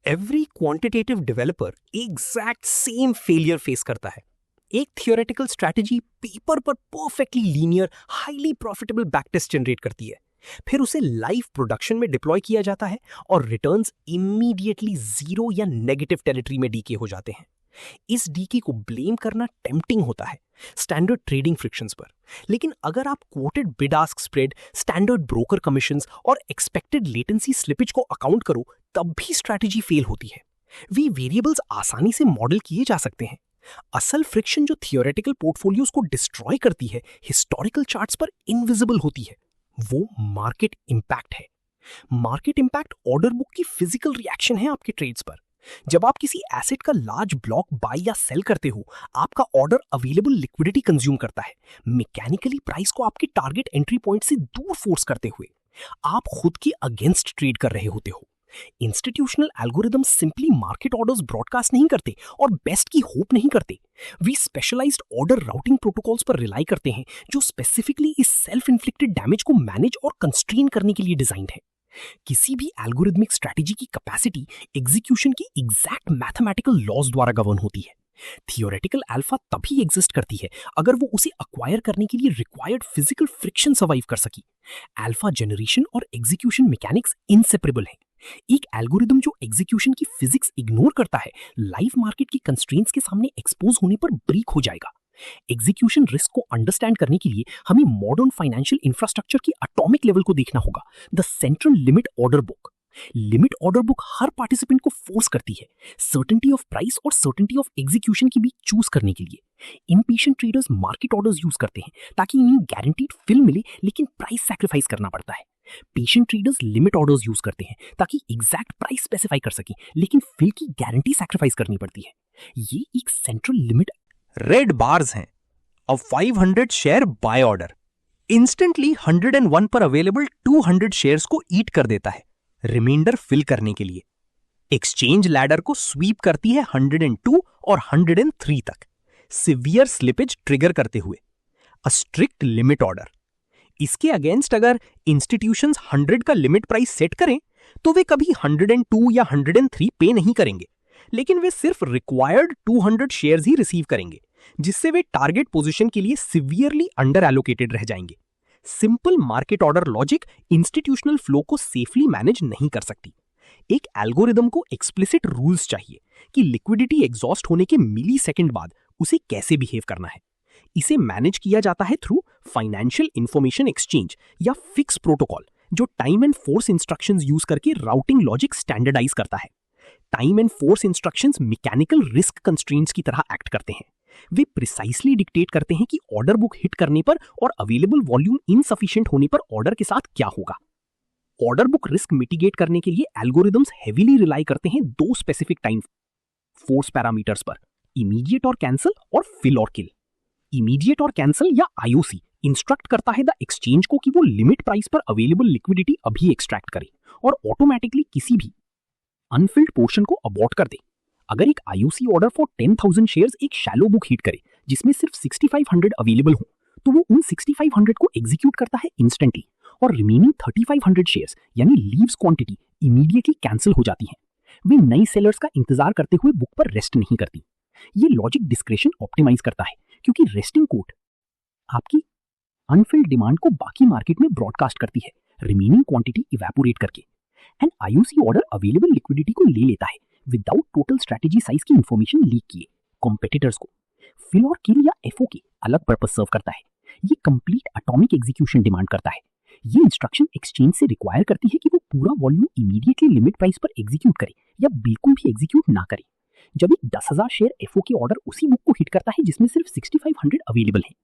Every quantitative developer exact same failure face करता है। एक थियोरेटिकल स्ट्रैटेजी पेपर पर perfectly linear highly profitable backtest generate करती है, फिर उसे लाइव प्रोडक्शन में डिप्लॉय किया जाता है और रिटर्न्स इमीडिएटली जीरो या नेगेटिव टेरिटरी में डीके हो जाते हैं। इस डीके को ब्लेम करना टेम्पटिंग होता है स्टैंडर्ड ट्रेडिंग फ्रिक्शंस पर, लेकिन अगर आप quoted bid ask spread, standard broker commissions और एक्सपेक्टेड लेटेंसी स्लिपेज को अकाउंट करो तब भी स्ट्रैटेजी फेल होती है। वे वेरिएबल्स आसानी से मॉडल किए जा सकते हैं। असल फ्रिक्शन जो थियोरेटिकल पोर्टफोलियोज को डिस्ट्रॉय करती है, हिस्टोरिकल चार्ट्स पर इनविजिबल होती है, वो मार्केट इंपैक्ट है। मार्केट इंपैक्ट ऑर्डर बुक की फिजिकल रिएक्शन है आपके ट्रेड्स पर। जब आप किसी एसेट का लार्ज ब्लॉक बाय या सेल करते हो, आपका ऑर्डर अवेलेबल लिक्विडिटी कंज्यूम करता है, मैकेनिकली प्राइस को आपके टारगेट एंट्री पॉइंट से दूर फोर्स करते हुए। आप खुद के अगेंस्ट ट्रेड कर रहे होते हो। Institutional algorithms simply market orders broadcast नहीं करते और बेस्ट की होप नहीं करते। वे स्पेशलाइज्ड ऑर्डर राउटिंग प्रोटोकॉल्स पर रिलाई करते हैं जो स्पेसिफिकली इस सेल्फ इन्फ्लिक्टेड डैमेज को मैनेज और कंस्ट्रेन करने के लिए डिजाइन्ड है। किसी भी एल्गोरिथमिक स्ट्रैटेजी की कैपेसिटी एग्जीक्यूशन की एग्जैक्ट मैथमेटिकल लॉज द्वारा गवर्न होती है। थियोरेटिकल अल्फा तभी एग्जिस्ट करती है अगर वो उसे अक्वायर करने के लिए रिक्वायर्ड फिजिकल फ्रिक्शन सर्वाइव कर सकी। अल्फा जनरेशन और एग्जीक्यूशन मैकेनिक्स इनसेपरेबल है। एक एल्गोरिदम जो एग्जीक्यूशन की फिजिक्स इग्नोर करता है, लाइव मार्केट की कंस्ट्रेंट्स के सामने एक्सपोज होने पर ब्रेक हो जाएगा। एग्जीक्यूशन रिस्क को अंडरस्टैंड करने के लिए हमें मॉडर्न फाइनेंशियल इंफ्रास्ट्रक्चर की एटॉमिक लेवल को देखना होगा। The central limit order book. Limit order book her participant को फोर्स करती है सर्टेनिटी ऑफ प्राइस और सर्टेनिटी ऑफ एग्जीक्यूशन की बीच चूज करने के लिए। Impatient traders market orders use करते हैं ताकि इन्हें गारंटीड फिल मिले, लेकिन प्राइस सैक्रिफाइस करना पड़ता है। Patient traders limit orders use करते हैं ताकि एग्जैक्ट प्राइस स्पेसिफाई कर सकें, लेकिन फिल की गारंटी सैक्रिफाइस करनी पड़ती है। ये एक सेंट्रल लिमिट रेड बार्स हैं। अ 500 शेयर बाय ऑर्डर इंस्टेंटली 101 पर अवेलेबल 200 शेयर्स को ईट कर देता है रिमाइंडर फिल करने के लिए। एक्सचेंज लैडर को स्वीप करती है 102 और 103 तक, सिवियर स्लिपेज ट्रिगर करते हुए। A strict limit order. इसके अगेंस्ट अगर इंस्टीट्यूशंस 100 का लिमिट प्राइस सेट करें तो वे कभी 102 या 103 पे नहीं करेंगे, लेकिन वे सिर्फ रिक्वायर्ड 200 शेयर्स ही रिसीव करेंगे, जिससे वे टारगेट पोजीशन के लिए सिवियरली अंडर एलोकेटेड रह जाएंगे। Simple market order logic institutional flow को सेफली मैनेज नहीं कर सकती। एक एल्गोरिदम को एक्सप्लिसिट रूल्स चाहिए कि लिक्विडिटी एग्जॉस्ट होने के मिली सेकेंड बाद उसे कैसे बिहेव करना है। इसे मैनेज किया जाता है थ्रू फाइनेंशियल इंफॉर्मेशन एक्सचेंज या फिक्स प्रोटोकॉल, जो time and force instructions use करके राउटिंग लॉजिक स्टैंडर्डाइज करता है। Time and force instructions mechanical risk constraints की तरह एक्ट करते हैं। वे प्रिसाइसली डिक्टेट करते हैं कि ऑर्डर बुक हिट करने पर और अवेलेबल वॉल्यूम इनसफिशिएंट होने पर ऑर्डर के साथ क्या होगा। ऑर्डर बुक रिस्क मिटिगेट करने के लिए एल्गोरिदम्स हेवीली रिलाई करते हैं दो स्पेसिफिक टाइम फोर्स पैरामीटर्स पर, इमीडिएट और कैंसिल और फिल और किल। इमीडिएट और कैंसिल या आईओसी इंस्ट्रक्ट करता है द एक्सचेंज को कि वो लिमिट प्राइस पर अवेलेबल लिक्विडिटी अभी एक्सट्रैक्ट करे और ऑटोमेटिकली किसी भी अनफिल्ड पोर्शन को अबॉर्ट कर दे। अगर एक आईओसी ऑर्डर फॉर 10,000 शेयर्स एक शैलो बुक हिट करे जिसमें सिर्फ 6500 अवेलेबल हो, तो वो उन 6500 को एग्जीक्यूट करता है इंस्टेंटली और रिमेनिंग 3500 शेयर्स यानी लीव्स क्वांटिटी इमीडिएटली कैंसिल हो जाती है। वे नई सेलर्स का इंतजार करते हुए बुक पर रेस्ट नहीं करती। ये लॉजिक डिस्क्रेशन ऑप्टिमाइज करता है क्योंकि रेस्टिंग कोट आपकी अनफिल्ड डिमांड को बाकी मार्केट में ब्रॉडकास्ट करती है, रिमेनिंग क्वांटिटी इवेपोरेट करके। And IOC order available liquidity को ले लेता है विदाउट टोटल स्ट्रैटेजी साइज की इंफॉर्मेशन लीक किए कॉम्पिटिटर्स को। फिल और किल या एफओके अलग पर्पस सर्व करता है। ये कंप्लीट एटॉमिक एग्जीक्यूशन डिमांड करता है। ये इंस्ट्रक्शन एक्सचेंज से रिक्वायर करती है कि वो पूरा वॉल्यूम इमीडिएटली लिमिट प्राइस पर एग्जीक्यूट करे या बिल्कुल भी एग्जीक्यूट ना करे। जब एक 10,000 शेयर एफओके ऑर्डर उसी बुक को हिट करता है जिसमें सिर्फ 6500 अवेलेबल है।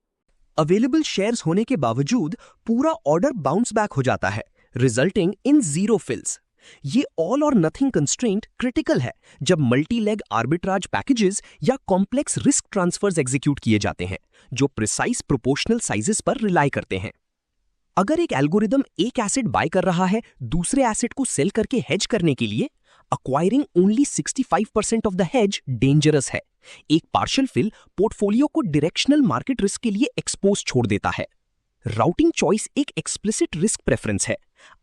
अवेलेबल शेयर्स होने के बावजूद पूरा ऑर्डर बाउंस बैक हो जाता है, रिजल्टिंग इन जीरो फिल्स। ये ऑल और नथिंग कंस्ट्रेंट क्रिटिकल है जब मल्टी लेग आर्बिट्राज पैकेजेस या कॉम्प्लेक्स रिस्क ट्रांसफर्स एग्जीक्यूट किए जाते हैं जो प्रिसाइज प्रोपोर्शनल साइजेस पर रिलाई करते हैं। अगर एक एल्गोरिदम एक एसेट बाय कर रहा है दूसरे एसेट को सेल करके हेज करने के लिए, acquiring only 65% of the hedge dangerous है। एक पार्शियल फिल पोर्टफोलियो को डायरेक्शनल मार्केट रिस्क के लिए एक्सपोज छोड़ देता है। राउटिंग चॉइस एक एक्सप्लिसिट रिस्क प्रेफरेंस है,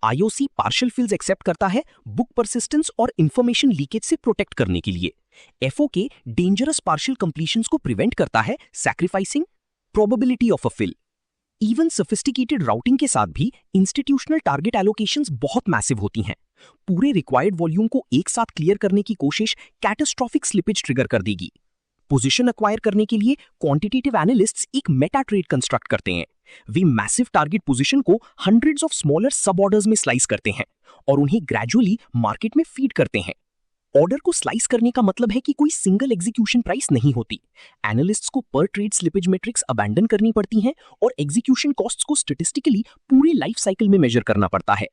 IOC पार्शियल फिल्स एक्सेप्ट करता है बुक परसिस्टेंस और इंफॉर्मेशन लीकेज से प्रोटेक्ट करने के लिए। FOK डेंजरस पार्शियल कंप्लीशंस को प्रिवेंट करता है, sacrificing probability of a fill. Even sophisticated routing के साथ भी इंस्टीट्यूशनल टारगेट एलोकेशंस बहुत मैसिव होती हैं। पूरे रिक्वायर्ड वॉल्यूम को एक साथ क्लियर करने की कोशिश कैटास्ट्रॉफिक स्लिपेज ट्रिगर कर देगी। पोजीशन एक्वायर करने के लिए क्वांटिटेटिव एनालिस्ट्स एक मेटा ट्रेड कंस्ट्रक्ट करते हैं। वे मैसिव टारगेट पोजीशन को हंड्रेड्स ऑफ स्मॉलर सब ऑर्डर्स में स्लाइस करते हैं और उन्हें ग्रेजुअली मार्केट में फीड करते हैं। ऑर्डर को स्लाइस करने का मतलब है कि कोई सिंगल एग्जीक्यूशन प्राइस नहीं होती। एनालिस्ट्स को पर ट्रेड स्लिपेज मैट्रिक्स अबैंडन करनी पड़ती हैं और एग्जीक्यूशन कॉस्ट्स को स्टैटिस्टिकली पूरे लाइफ साइकिल में मेजर करना पड़ता है।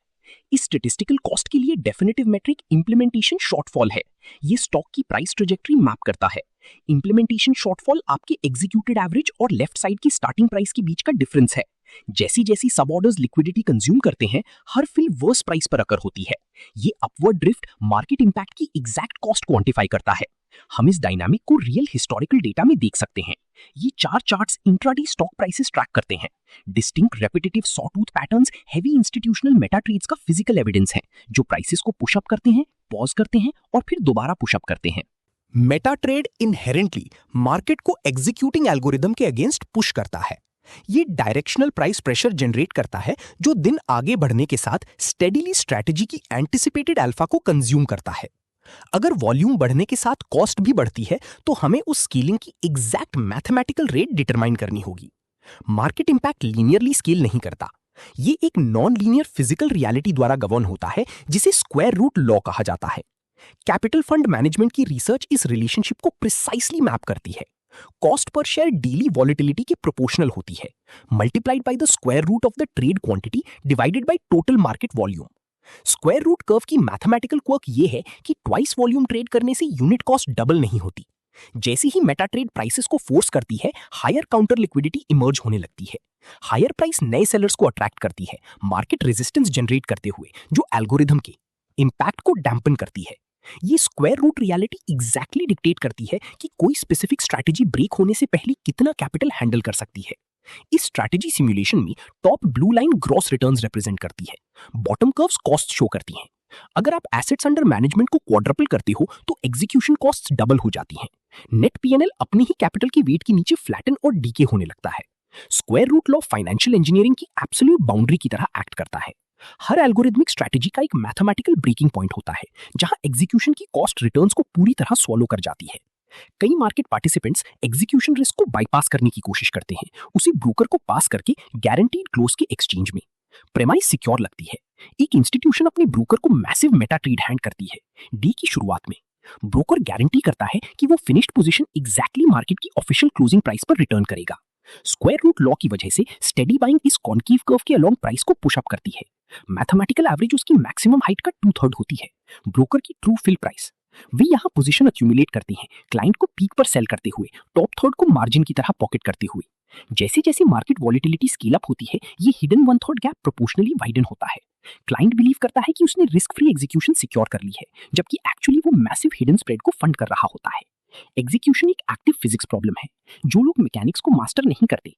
इस स्टैटिस्टिकल कॉस्ट के लिए डेफिनेटिव मेट्रिक इंप्लीमेंटेशन शॉर्टफॉल है। ये स्टॉक की प्राइस ट्रेजेक्टरी मैप करता है। इंप्लीमेंटेशन शॉर्टफॉल आपके एग्जीक्यूटेड एवरेज और लेफ्ट साइड की स्टार्टिंग प्राइस के बीच का डिफरेंस है। जैसी जैसी सब ऑर्डर्स लिक्विडिटी कंज्यूम करते हैं, हर फिल वर्स प्राइस पर अकर होती है। ये अपवर्ड ड्रिफ्ट मार्केट इंपैक्ट की एग्जैक्ट कॉस्ट क्वांटिफाई करता है। हम इस डायनामिक को रियल हिस्टोरिकल डेटा में देख सकते हैं। ये 4 charts intraday stock prices track करते हैं। Distinct repetitive sawtooth patterns heavy institutional meta trades का फिजिकल एविडेंस है, जो प्राइसेस को पुशअप करते हैं, पॉज करते हैं और फिर दोबारा पुशअप करते हैं। मेटा ट्रेड इनहेरेंटली मार्केट को एग्जीक्यूटिंग एल्गोरिदम के अगेंस्ट पुश करता है। ये डायरेक्शनल प्राइस प्रेशर जनरेट करता है जो दिन आगे बढ़ने के साथ स्टेडीली स्ट्रैटेजी की एंटिसिपेटेड अल्फा को कंज्यूम करता है। अगर वॉल्यूम बढ़ने के साथ कॉस्ट भी बढ़ती है तो हमें उस स्केलिंग की एग्जैक्ट मैथमेटिकल रेट डिटरमाइन करनी होगी। मार्केट इंपैक्ट लीनियरली स्केल नहीं करता। ये एक नॉन लीनियर फिजिकल रियलिटी द्वारा गवर्न होता है जिसे स्क्वायर रूट लॉ कहा जाता है। कैपिटल फंड मैनेजमेंट की रिसर्च इस रिलेशनशिप को प्रिसाइसली मैप करती है। Cost per share daily volatility के प्रोपोर्शनल होती है, multiplied by the square root of the trade quantity divided by total market volume. Square root curve की मैथमेटिकल क्वर्क ये है कि ट्वाइस वॉल्यूम ट्रेड करने से यूनिट कॉस्ट डबल नहीं होती। जैसे ही मेटा ट्रेड प्राइसेस को फोर्स करती है, हायर काउंटर लिक्विडिटी इमर्ज होने लगती है। हायर प्राइस नए सेलर्स को अट्रैक्ट करती है, मार्केट रेजिस्टेंस जनरेट करते हुए, जो एल्गोरिथम के इंपैक्ट को डैम्पन करती है। ये square root reality exactly dictate करती है कि कोई स्पेसिफिक स्ट्रैटेजी ब्रेक होने से पहले कितना कैपिटल हैंडल कर सकती है। इस स्ट्रैटेजी सिमुलेशन में top blue line gross returns represent करती है, बॉटम कर्व्स कॉस्ट शो करती हैं। अगर आप एसेट्स अंडर मैनेजमेंट को क्वाड्रपल करते हो तो एग्जीक्यूशन कॉस्ट्स डबल हो जाती हैं। नेट पीएनएल अपने ही कैपिटल के वेट के नीचे फ्लैटन और डीके होने लगता है। Square root law financial engineering की एब्सोल्यूट बाउंड्री की तरह एक्ट करता है। हर एल्गोरिथमिक स्ट्रैटेजी का एक मैथमेटिकल ब्रेकिंग पॉइंट होता है जहां एग्जीक्यूशन की कॉस्ट रिटर्न्स को पूरी तरह स्वॉलो कर जाती है। कई मार्केट पार्टिसिपेंट्स एग्जीक्यूशन रिस्क को बाईपास करने की कोशिश करते हैं, उसे ब्रोकर को पास करके गारंटीड क्लोज के एक्सचेंज में। प्रेमाइस सिक्योर लगती है। एक इंस्टीट्यूशन अपने ब्रोकर को मैसिव मेटा ट्रेड हैंड करती है। डी की शुरुआत में ब्रोकर गारंटी करता है कि वो फिनिश्ड पोजीशन एग्जैक्टली मार्केट की ऑफिशियल क्लोजिंग प्राइस पर रिटर्न करेगा। स्क्वायर रूट लॉ की वजह से स्टेडी बाइंग इस कॉन्केव कर्व के अलोंग प्राइस को पुश अप करती है। मैथमेटिकल एवरेज उसकी मैक्सिमम हाइट का 2/3 होती है। ब्रोकर की ट्रू फिल प्राइस, वे यहाँ पोजीशन अक्यूमुलेट करते हैं, क्लाइंट को पीक पर सेल करते हुए, टॉप थर्ड को मार्जिन की तरह पॉकेट करते हुए। जैसे जैसे मार्केट वॉलेटिलिटी स्केल अप होती है, ये हिडन 1/3 गैप प्रोपोर्शनली वाइडन होता है। क्लाइंट बिलीव करता है कि उसने रिस्क फ्री एग्जीक्यूशन सिक्योर कर ली है, जबकि एक्चुअली वो मैसिव हिडन स्प्रेड को फंड कर रहा होता है। एग्जीक्यूशन एक एक्टिव फिजिक्स प्रॉब्लम है। जो लोग मैकेनिक्स को मास्टर नहीं करते